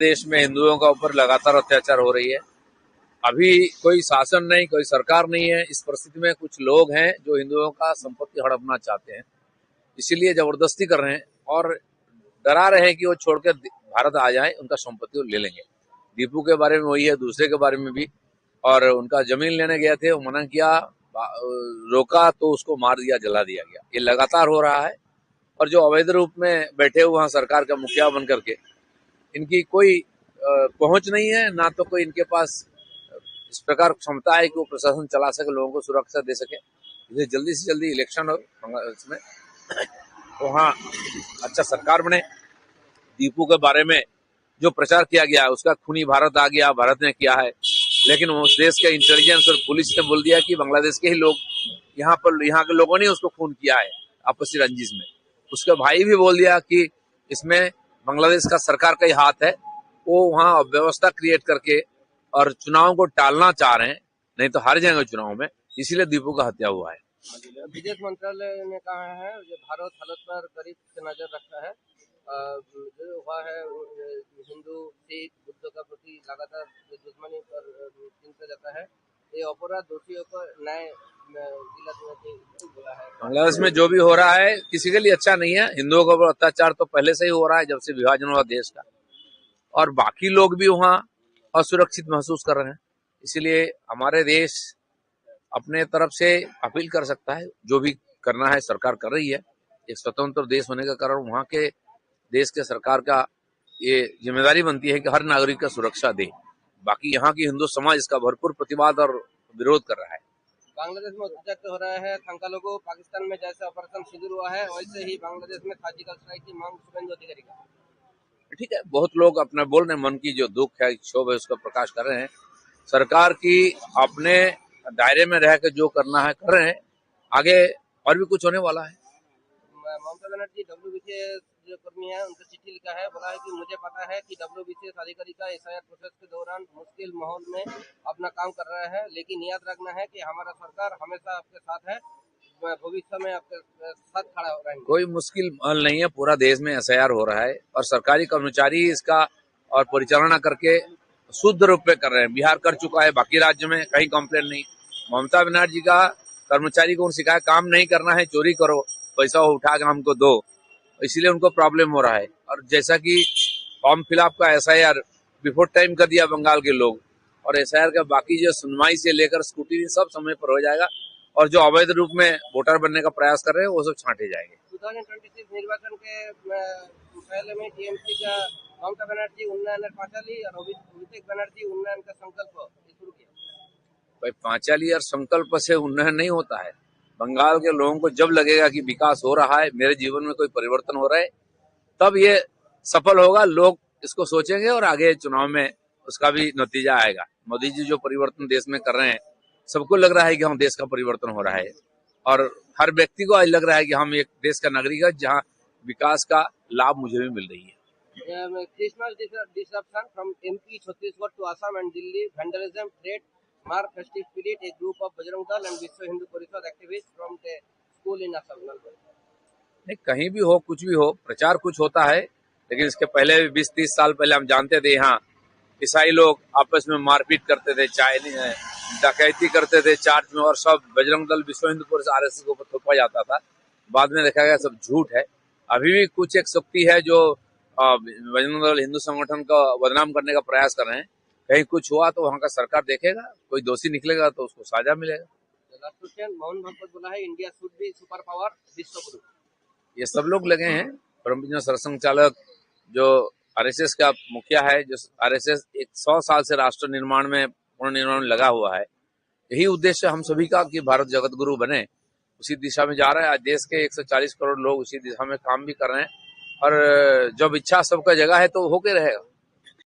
देश में हिंदुओं का ऊपर लगातार अत्याचार हो रही है। अभी कोई शासन नहीं, कोई सरकार नहीं है। इस परिस्थिति में कुछ लोग हैं जो हिंदुओं का संपत्ति हड़पना चाहते हैं, इसीलिए जबरदस्ती कर रहे हैं और डरा रहे हैं कि वो छोड़कर भारत आ जाए, उनका संपत्ति वो ले लेंगे। दीपू के बारे में वही है, दूसरे के बारे में भी। और उनका जमीन लेने गए थे, वो मना किया, रोका तो उसको मार दिया, जला दिया गया। ये लगातार हो रहा है। और जो अवैध रूप में बैठे हुए वहां सरकार का मुखिया बन करके, इनकी कोई पहुंच नहीं है, ना तो कोई इनके पास इस प्रकार क्षमता है कि वो प्रशासन चला सके, लोगों को सुरक्षा दे सके। इसलिए जल्दी से जल्दी इलेक्शन हो इसमें, वहाँ अच्छा सरकार बने। दीपू के बारे में जो प्रचार किया गया है, उसका खूनी भारत आ गया, भारत ने किया है, लेकिन उस देश के इंटेलिजेंस और पुलिस ने बोल दिया कि बांग्लादेश के ही लोग, यहाँ के लोगों ने उसको खून किया है आपसी रंजिश में। उसके भाई भी बोल दिया कि इसमें बांग्लादेश का सरकार का ही हाथ है। वो वहाँ व्यवस्था क्रिएट करके और चुनाव को टालना चाह रहे हैं, नहीं तो हार जाएंगे चुनाव में। इसीलिए दीपू का हत्या हुआ है। विदेश मंत्रालय ने कहा है कि भारत हालत पर करीब से नजर रखता है। जो हुआ है हिंदू सिख बुद्ध का प्रति लगातार दुश्मनी पर चिंता जाता है। ये अपराध दोषियों को न्याय बांग्लादेश में जो भी हो रहा है किसी के लिए अच्छा नहीं है। हिंदुओं के ऊपर अत्याचार तो पहले से ही हो रहा है, जब से विभाजन हुआ देश का। और बाकी लोग भी वहाँ असुरक्षित महसूस कर रहे हैं। इसीलिए हमारे देश अपने तरफ से अपील कर सकता है, जो भी करना है सरकार कर रही है। एक स्वतंत्र देश होने के कारण वहाँ के देश के सरकार का ये जिम्मेदारी बनती है कि हर नागरिक का सुरक्षा दे। बाकी यहाँ की हिंदू समाज इसका भरपूर प्रतिवाद और विरोध कर रहा है। बांग्लादेश में अत्याचार हो रहा है। संख्यालघु को पाकिस्तान में जैसे ऑपरेशन सिंदूर हुआ है, वैसे ही बांग्लादेश में सर्जिकल स्ट्राइक की मांग शुभेंदु अधिकारी का। ठीक है, बहुत लोग अपने बोल रहे हैं, मन की जो दुख है, क्षोभ है, उसका प्रकाश कर रहे हैं। सरकार की अपने दायरे में रहकर जो करना है कर रहे हैं। आगे और भी कुछ होने वाला है। ममता बनर्जी WBCS जो कर्मी है, उनको चिट्ठी लिखा है, बोला है कि मुझे पता है कि WBCS अधिकारी का SIR प्रोसेस के दौरान मुश्किल माहौल में अपना काम कर रहा है, लेकिन याद रखना है कि हमारा सरकार हमेशा आपके साथ है, भविष्य में आपके साथ खड़ा हो रहेंगे। कोई मुश्किल माहौल नहीं है, पूरा देश में SIR हो रहा है और सरकारी कर्मचारी इसका और परिचालना करके शुद्ध रूप में कर रहे हैं। बिहार कर चुका है, बाकी राज्य में कहीं कंप्लेन नहीं। ममता बनर्जी का कर्मचारी को सिखाया काम नहीं करना है, चोरी करो, पैसा उठा के हमको दो, इसीलिए उनको प्रॉब्लम हो रहा है। और जैसा कि फॉर्म फिलअप का SIR बिफोर टाइम कर दिया बंगाल के लोग, और SIR का बाकी जो सुनवाई से लेकर स्कूटी सब समय पर हो जाएगा। और जो अवैध रूप में वोटर बनने का प्रयास कर रहे हैं वो सब छांटे जाएंगे। 2026 निर्वाचन के पहले में TMC का ममता बनर्जी उन्नयन पांचाली और अभिषेक बनर्जी उन्नयन का संकल्प शुरू किया। भाई, पांचाली और संकल्प से उन्नयन नहीं होता है। बंगाल के लोगों को जब लगेगा कि विकास हो रहा है, मेरे जीवन में कोई परिवर्तन हो रहा है, तब ये सफल होगा। लोग इसको सोचेंगे और आगे चुनाव में उसका भी नतीजा आएगा। मोदी जी जो परिवर्तन देश में कर रहे हैं, सबको लग रहा है कि हम देश का परिवर्तन हो रहा है, और हर व्यक्ति को आज लग रहा है कि हम एक देश का नागरिक है जहाँ विकास का लाभ मुझे भी मिल रही है। Christmas disruption from MP Chhattisgarh to Assam and Delhi, vandalism, threat, mar festive spirit. A group of Bajrang Dal and Vishwa Hindu Parishad activists from the school in Assam. नहीं, कहीं भी हो, कुछ भी हो, प्रचार कुछ होता है, लेकिन इसके पहले 20-30 साल पहले हम जानते थे यहाँ ईसाई लोग आपस में मारपीट करते थे, डकैती करते थे चर्च में, और सब बजरंग दल विश्व हिंदू परिषद RSS के ऊपर थोपा जाता था। बाद में देखा गया सब झूठ है। अभी भी कुछ एक शक्ति है जो बजरंग दल हिंदू संगठन का बदनाम करने का प्रयास कर रहे हैं। कहीं कुछ हुआ तो वहाँ का सरकार देखेगा, कोई दोषी निकलेगा तो उसको सजा मिलेगा। मोहन भागवत बोला है, India should be super power, विश्व गुरु। ये सब लोग लगे हैं। परम सरसंघ चालक जो RSS का मुखिया है, जो RSS 100 साल से राष्ट्र निर्माण में, पूर्ण निर्माण में लगा हुआ है, यही उद्देश्य हम सभी का कि भारत जगत गुरु बने, उसी दिशा में जा रहा है। आज देश के 140 करोड़ लोग उसी दिशा में काम भी कर रहे हैं, और जब इच्छा सबका जगह है तो होके रहेगा।